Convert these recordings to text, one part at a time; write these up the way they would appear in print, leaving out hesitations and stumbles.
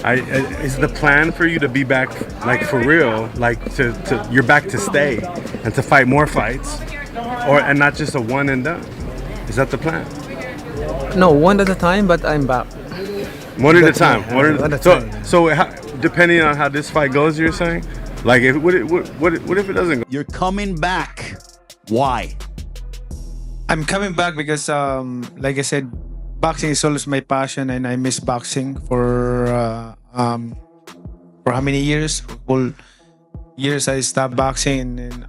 Is the plan for you to be back, like for real, like to you're back to stay and to fight more fights, and not just a one and done? Is that the plan? No, one at a time, but I'm back. One at a time. One at a time. So depending on how this fight goes, you're saying, like, what if it doesn't go? You're coming back. Why? I'm coming back because, like I said, boxing is always my passion, and I miss boxing for how many years? For whole years I stopped boxing, and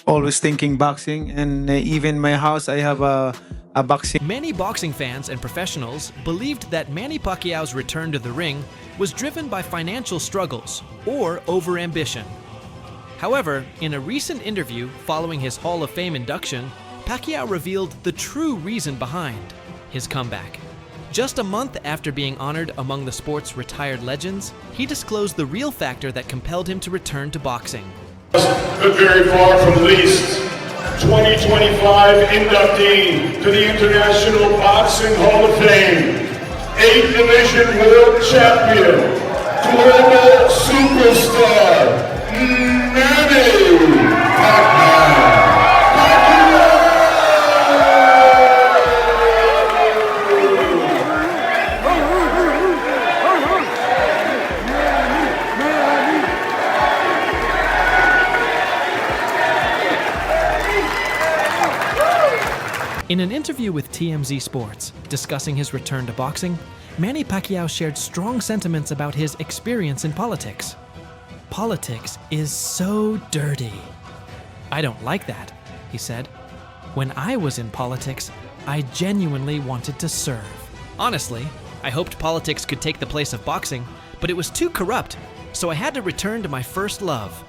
always thinking boxing, and even my house I have a boxing. Many boxing fans and professionals believed that Manny Pacquiao's return to the ring was driven by financial struggles or overambition. However, in a recent interview following his Hall of Fame induction, Pacquiao revealed the true reason behind his comeback. Just a month after being honored among the sport's retired legends, he disclosed the real factor that compelled him to return to boxing. But very far from least, 2025 inductee to the International Boxing Hall of Fame, 8th Division World Champion, global superstar, Manny Pacquiao. In an interview with TMZ Sports, discussing his return to boxing, Manny Pacquiao shared strong sentiments about his experience in politics. Politics is so dirty. I don't like that, he said. When I was in politics, I genuinely wanted to serve. Honestly, I hoped politics could take the place of boxing, but it was too corrupt, so I had to return to my first love.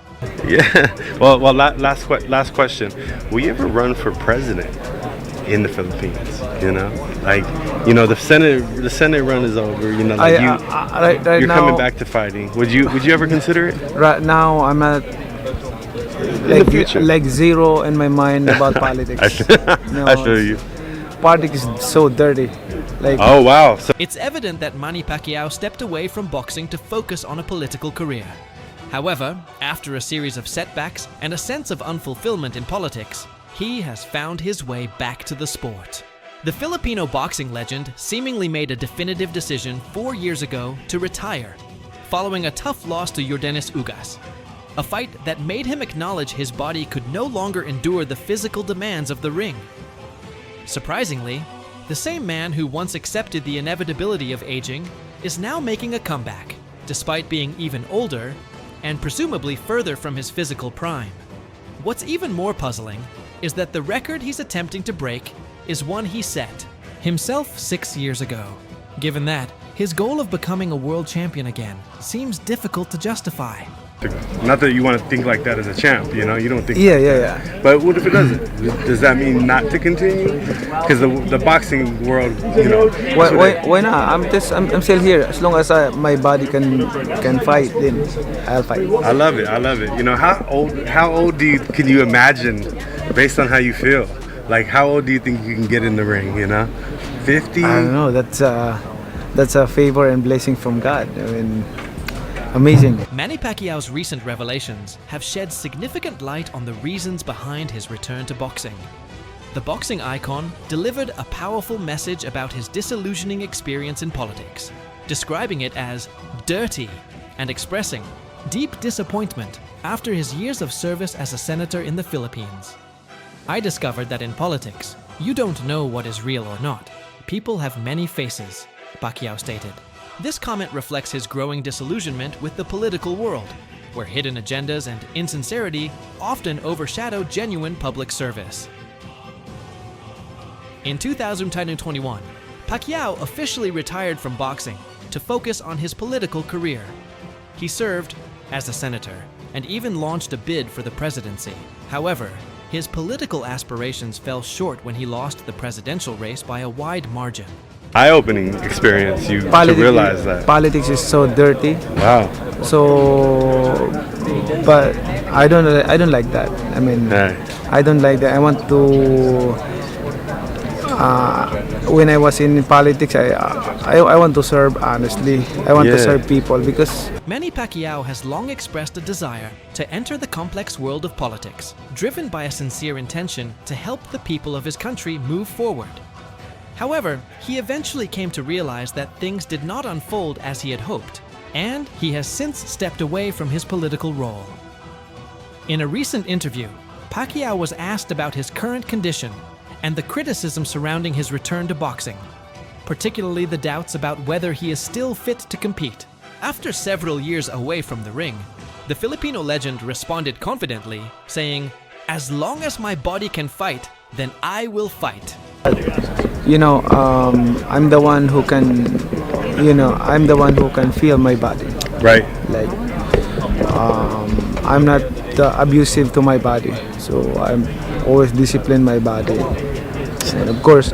Yeah. Well. Last question. Will you ever run for president in the Philippines? The Senate run is over. You're now, coming back to fighting. Would you ever consider it? Right now, I'm at In the future. like zero in my mind about politics. I feel you. Politics is so dirty. Like, oh wow. So It's evident that Manny Pacquiao stepped away from boxing to focus on a political career. However, after a series of setbacks and a sense of unfulfillment in politics, he has found his way back to the sport. The Filipino boxing legend seemingly made a definitive decision 4 years ago to retire, following a tough loss to Yordenis Ugas, a fight that made him acknowledge his body could no longer endure the physical demands of the ring. Surprisingly, the same man who once accepted the inevitability of aging is now making a comeback, despite being even older and presumably further from his physical prime. What's even more puzzling is that the record he's attempting to break is one he set himself 6 years ago. Given that, his goal of becoming a world champion again seems difficult to justify. not that you want to think like that as a champ, you don't think. Yeah. But what if it doesn't? Does that mean not to continue? Because the boxing world, Why not? I'm still here. As long as my body can fight, then I'll fight. I love it. How old can you imagine, based on how you feel? Like, how old do you think you can get in the ring? 50? I don't know. That's a favor and blessing from God. I mean, amazing. Manny Pacquiao's recent revelations have shed significant light on the reasons behind his return to boxing. The boxing icon delivered a powerful message about his disillusioning experience in politics, describing it as dirty and expressing deep disappointment after his years of service as a senator in the Philippines. I discovered that in politics, you don't know what is real or not. People have many faces, Pacquiao stated. This comment reflects his growing disillusionment with the political world, where hidden agendas and insincerity often overshadow genuine public service. In 2021, Pacquiao officially retired from boxing to focus on his political career. He served as a senator and even launched a bid for the presidency. However, his political aspirations fell short when he lost the presidential race by a wide margin. Eye-opening experience, to realize that. Politics is so dirty. Wow. So, but I don't like that. I mean, Yeah. I don't like that. I want to when I was in politics, I want to serve honestly. I want to serve people because Manny Pacquiao has long expressed a desire to enter the complex world of politics, driven by a sincere intention to help the people of his country move forward. However, he eventually came to realize that things did not unfold as he had hoped, and he has since stepped away from his political role. In a recent interview, Pacquiao was asked about his current condition and the criticism surrounding his return to boxing, particularly the doubts about whether he is still fit to compete. After several years away from the ring, the Filipino legend responded confidently, saying, "As long as my body can fight, then I will fight." I'm the one who can, feel my body. Right. Like, I'm not abusive to my body, so I'm always discipline my body. And of course,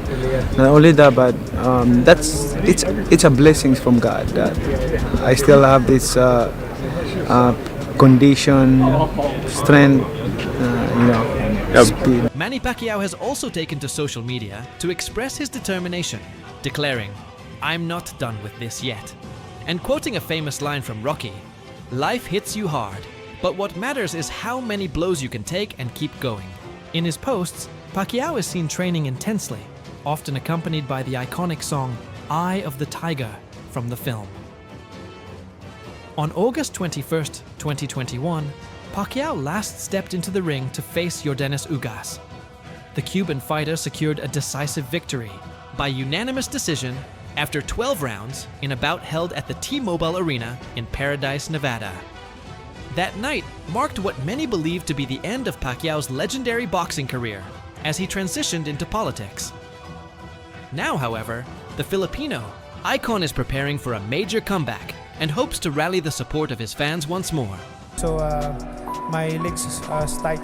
not only that, but it's a blessing from God that I still have this condition, strength, speed. Manny Pacquiao has also taken to social media to express his determination, declaring, "I'm not done with this yet," and quoting a famous line from Rocky, "Life hits you hard, but what matters is how many blows you can take and keep going." In his posts, Pacquiao is seen training intensely, often accompanied by the iconic song "Eye of the Tiger" from the film. On August 21st, 2021, Pacquiao last stepped into the ring to face Yordenis Ugas. The Cuban fighter secured a decisive victory by unanimous decision after 12 rounds in a bout held at the T-Mobile Arena in Paradise, Nevada. That night marked what many believed to be the end of Pacquiao's legendary boxing career as he transitioned into politics. Now, however, the Filipino icon is preparing for a major comeback and hopes to rally the support of his fans once more. So my legs is tight.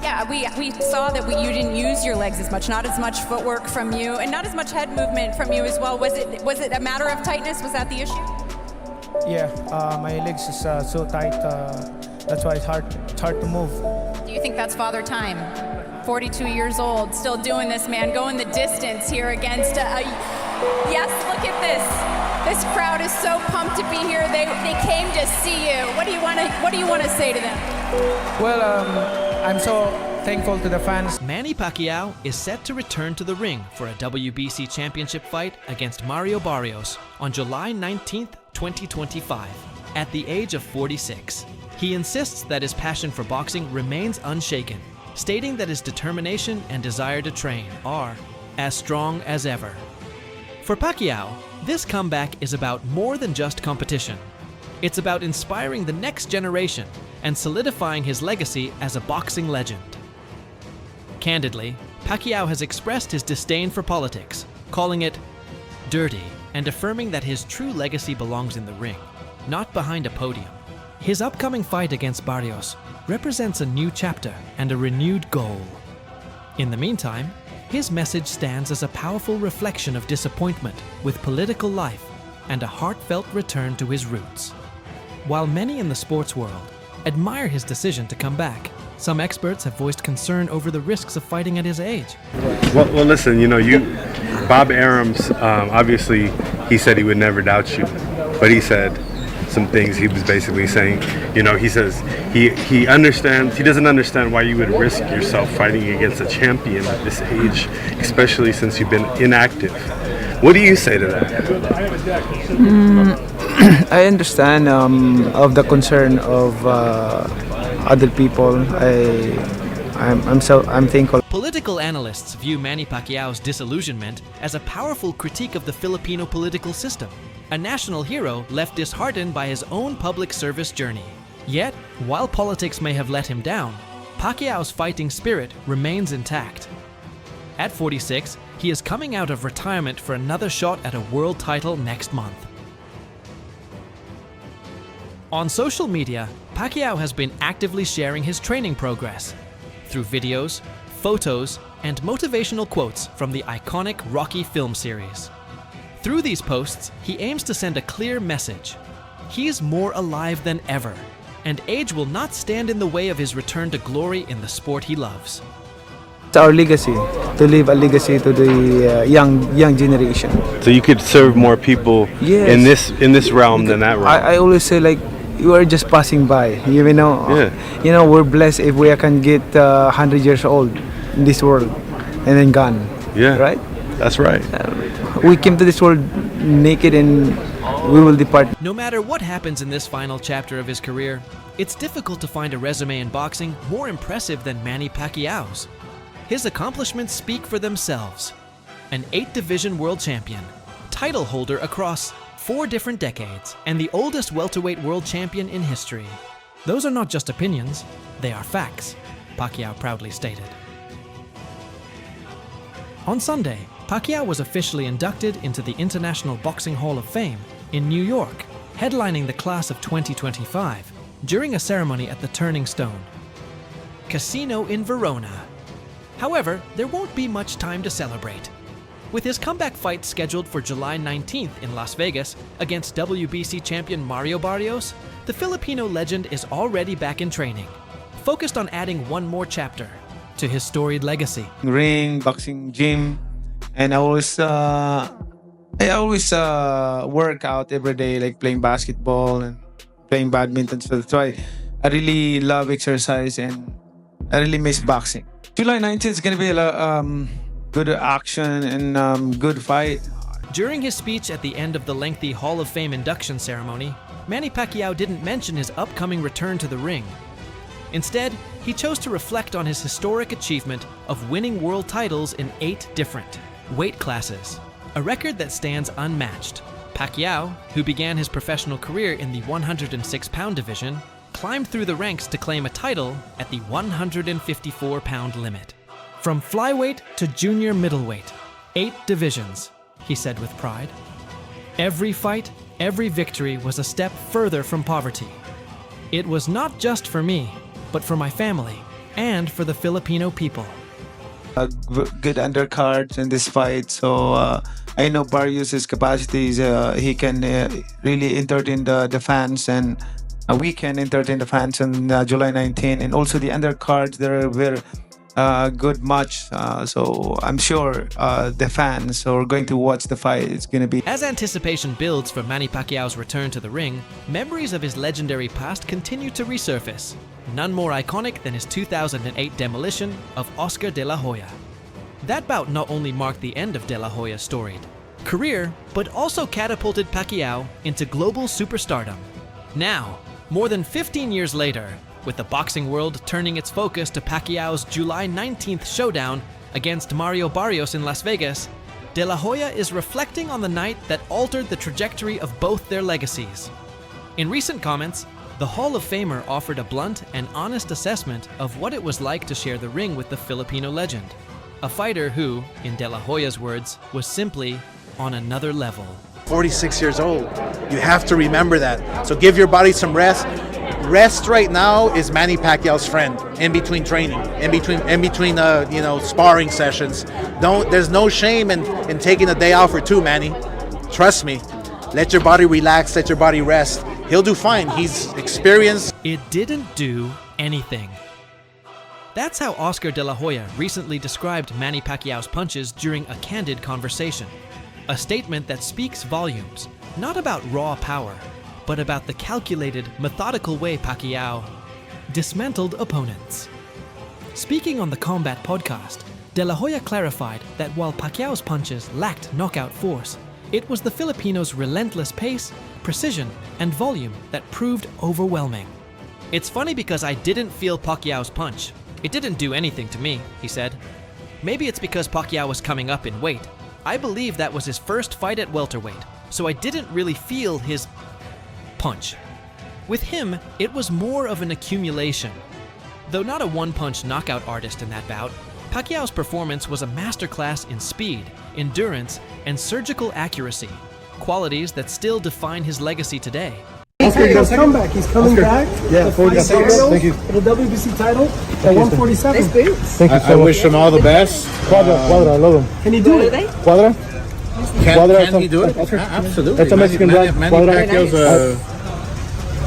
Yeah, we saw that you didn't use your legs as much, not as much footwork from you, and not as much head movement from you as well. Was it a matter of tightness? Was that the issue? Yeah, my legs is so tight. That's why it's hard to move. Do you think that's father time? 42 years old, still doing this, man, going the distance here against yes, look at this. This crowd is so pumped to be here. They came to see you. What do you want to say to them? Well, I'm so thankful to the fans. Manny Pacquiao is set to return to the ring for a WBC championship fight against Mario Barrios on July 19th, 2025, at the age of 46. He insists that his passion for boxing remains unshaken, stating that his determination and desire to train are as strong as ever. For Pacquiao, this comeback is about more than just competition. It's about inspiring the next generation and solidifying his legacy as a boxing legend. Candidly, Pacquiao has expressed his disdain for politics, calling it dirty and affirming that his true legacy belongs in the ring, not behind a podium. His upcoming fight against Barrios represents a new chapter and a renewed goal. In the meantime, his message stands as a powerful reflection of disappointment with political life and a heartfelt return to his roots. While many in the sports world admire his decision to come back, some experts have voiced concern over the risks of fighting at his age. Well, listen, Bob Arum's, obviously, he said he would never doubt you, but he said some things. He was basically saying, he says he understands, he doesn't understand why you would risk yourself fighting against a champion at this age, especially since you've been inactive. What do you say to that? I understand of the concern of other people. I'm thankful. Political analysts view Manny Pacquiao's disillusionment as a powerful critique of the Filipino political system, a national hero left disheartened by his own public service journey. Yet, while politics may have let him down, Pacquiao's fighting spirit remains intact. At 46, he is coming out of retirement for another shot at a world title next month. On social media, Pacquiao has been actively sharing his training progress through videos, photos, and motivational quotes from the iconic Rocky film series. Through these posts, he aims to send a clear message. He's more alive than ever, and age will not stand in the way of his return to glory in the sport he loves. It's our legacy to leave a legacy to the young generation. So you could serve more people Yes. in this realm than that realm. I always say, like, you are just passing by. You know, Yeah. we're blessed if we can get 100 years old in this world and then gone. Yeah. Right? That's right. We came to this world naked and we will depart. No matter what happens in this final chapter of his career, it's difficult to find a resume in boxing more impressive than Manny Pacquiao's. His accomplishments speak for themselves. An 8-division world champion, title holder across 4 different decades, and the oldest welterweight world champion in history. Those are not just opinions, they are facts, Pacquiao proudly stated. On Sunday, Pacquiao was officially inducted into the International Boxing Hall of Fame in New York, headlining the class of 2025 during a ceremony at the Turning Stone Casino in Verona. However, there won't be much time to celebrate. With his comeback fight scheduled for July 19th in Las Vegas against WBC champion Mario Barrios, the Filipino legend is already back in training, focused on adding one more chapter to his storied legacy. Ring, boxing gym, and I always work out every day, like playing basketball and playing badminton. So that's why I really love exercise and I really miss boxing. July 19th is gonna be a good action and good fight. During his speech at the end of the lengthy Hall of Fame induction ceremony, Manny Pacquiao didn't mention his upcoming return to the ring. Instead, he chose to reflect on his historic achievement of winning world titles in 8 different weight classes, a record that stands unmatched. Pacquiao, who began his professional career in the 106-pound division, climbed through the ranks to claim a title at the 154-pound limit. From flyweight to junior middleweight, 8 divisions, he said with pride. Every fight, every victory was a step further from poverty. It was not just for me, but for my family and for the Filipino people. Good undercards in this fight, so I know Barrios' capacities. He can really entertain the fans, and we can entertain the fans on July 19. And also the undercards, they're very good match. So I'm sure the fans are going to watch the fight. It's going to be. As anticipation builds for Manny Pacquiao's return to the ring, memories of his legendary past continue to resurface. None more iconic than his 2008 demolition of Oscar de la Hoya. That bout not only marked the end of de la Hoya's storied career, but also catapulted Pacquiao into global superstardom. Now, more than 15 years later, with the boxing world turning its focus to Pacquiao's July 19th showdown against Mario Barrios in Las Vegas, de la Hoya is reflecting on the night that altered the trajectory of both their legacies. In recent comments, the Hall of Famer offered a blunt and honest assessment of what it was like to share the ring with the Filipino legend, a fighter who, in de la Hoya's words, was simply on another level. 46 years old. You have to remember that. So give your body some rest. Rest right now is Manny Pacquiao's friend in between training, in between sparring sessions. There's no shame in taking a day off or two, Manny. Trust me. Let your body relax, let your body rest. He'll do fine. He's experienced. It didn't do anything. That's how Oscar de la Hoya recently described Manny Pacquiao's punches during a candid conversation. A statement that speaks volumes, not about raw power, but about the calculated, methodical way Pacquiao dismantled opponents. Speaking on the Combat podcast, de la Hoya clarified that while Pacquiao's punches lacked knockout force, it was the Filipino's relentless pace, precision, and volume that proved overwhelming. It's funny because I didn't feel Pacquiao's punch. It didn't do anything to me, he said. Maybe it's because Pacquiao was coming up in weight. I believe that was his first fight at welterweight, so I didn't really feel his punch. With him, it was more of an accumulation. Though not a one-punch knockout artist in that bout, Pacquiao's performance was a masterclass in speed, endurance, and surgical accuracy, qualities that still define his legacy today. Oscar does comeback. He's coming back. Yeah, thank you. For the WBC title at 147. Thank you so I much. wish him all the best. Cuadra, I love him. Can he do it? Cuadra? Can he do it? Absolutely. That's a Mexican brand. Manny Cuadra. Pacquiao's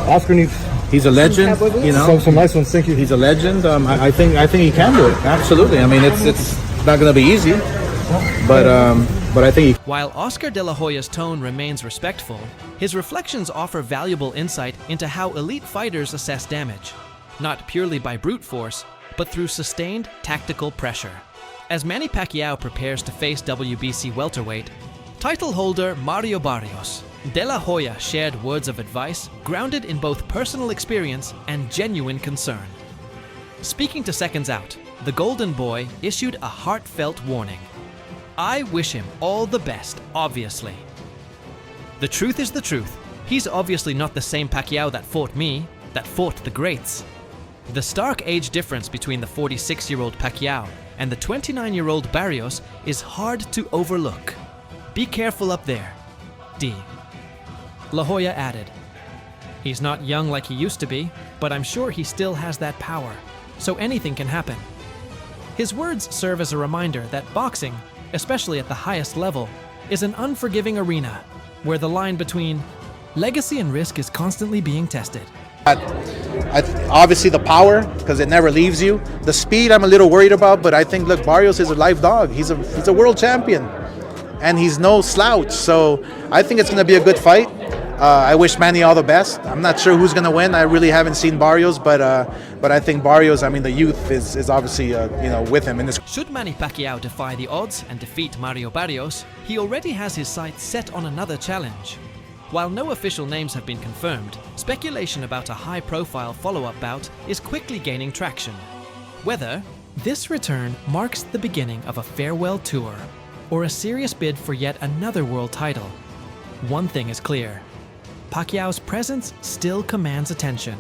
Oscar needs He's a legend. You know, Some nice ones. Thank you. he's a legend. I think he can do it. Absolutely. I mean, it's not going to be easy, but I think he. While Oscar De La Hoya's tone remains respectful, his reflections offer valuable insight into how elite fighters assess damage, not purely by brute force, but through sustained tactical pressure. As Manny Pacquiao prepares to face WBC welterweight, title holder Mario Barrios, De La Hoya shared words of advice grounded in both personal experience and genuine concern. Speaking to Seconds Out, the Golden Boy issued a heartfelt warning. I wish him all the best, obviously. The truth is the truth. He's obviously not the same Pacquiao that fought me, that fought the greats. The stark age difference between the 46-year-old Pacquiao and the 29-year-old Barrios is hard to overlook. Be careful up there, D. La Hoya added, he's not young like he used to be, but I'm sure he still has that power, so anything can happen. His words serve as a reminder that boxing, especially at the highest level, is an unforgiving arena where the line between legacy and risk is constantly being tested. Obviously the power, because it never leaves you. The speed I'm a little worried about, but I think, look, Barrios is a live dog. He's a world champion, and he's no slouch. So I think it's going to be a good fight. I wish Manny all the best. I'm not sure who's going to win. I really haven't seen Barrios, but I think Barrios, I mean, the youth is obviously with him in this. Should Manny Pacquiao defy the odds and defeat Mario Barrios, he already has his sights set on another challenge. While no official names have been confirmed, speculation about a high-profile follow-up bout is quickly gaining traction. Whether this return marks the beginning of a farewell tour or a serious bid for yet another world title, one thing is clear. Pacquiao's presence still commands attention.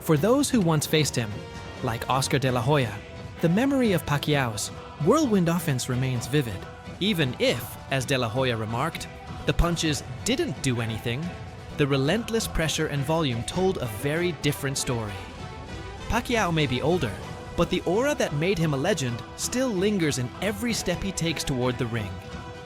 For those who once faced him, like Oscar De La Hoya, the memory of Pacquiao's whirlwind offense remains vivid, even if, as De La Hoya remarked, the punches didn't do anything. The relentless pressure and volume told a very different story. Pacquiao may be older, but the aura that made him a legend still lingers in every step he takes toward the ring.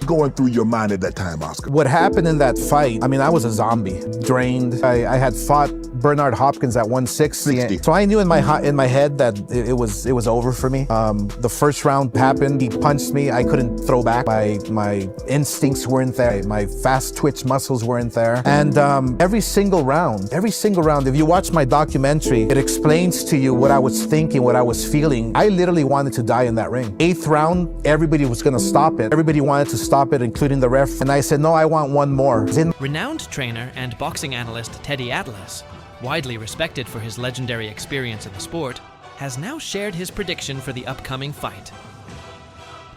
Going through your mind at that time, Oscar? What happened in that fight, I mean, I was a zombie, drained. I had fought Bernard Hopkins at 160. So I knew in my head that it was over for me. The first round happened, he punched me, I couldn't throw back. My instincts weren't there, my fast twitch muscles weren't there. And every single round, if you watch my documentary, it explains to you what I was thinking, what I was feeling. I literally wanted to die in that ring. 8th round, everybody was gonna stop it. Everybody wanted to stop it, including the ref. And I said, no, I want one more. Renowned trainer and boxing analyst Teddy Atlas, widely respected for his legendary experience in the sport, has now shared his prediction for the upcoming fight.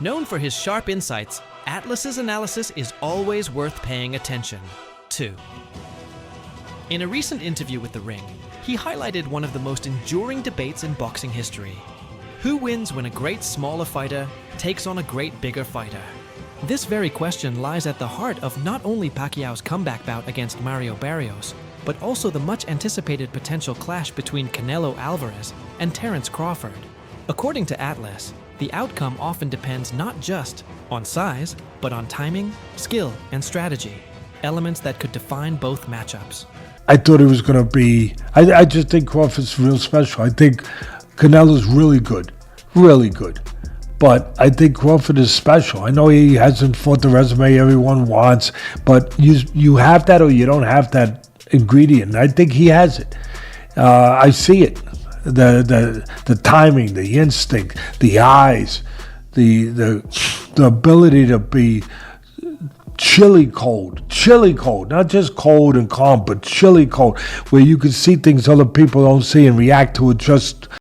Known for his sharp insights, Atlas's analysis is always worth paying attention to. In a recent interview with The Ring, he highlighted one of the most enduring debates in boxing history. Who wins when a great smaller fighter takes on a great bigger fighter? This very question lies at the heart of not only Pacquiao's comeback bout against Mario Barrios, but also the much-anticipated potential clash between Canelo Alvarez and Terence Crawford. According to Atlas, the outcome often depends not just on size, but on timing, skill, and strategy, elements that could define both matchups. I thought it was going to be... I just think Crawford's real special. I think Canelo's really good. Really good. But I think Crawford is special. I know he hasn't fought the resume everyone wants, but you have that or you don't have that ingredient. I think he has it. I see it. The timing, the instinct, the eyes, the ability to be chilly cold, not just cold and calm, but chilly cold, where you can see things other people don't see and react to it just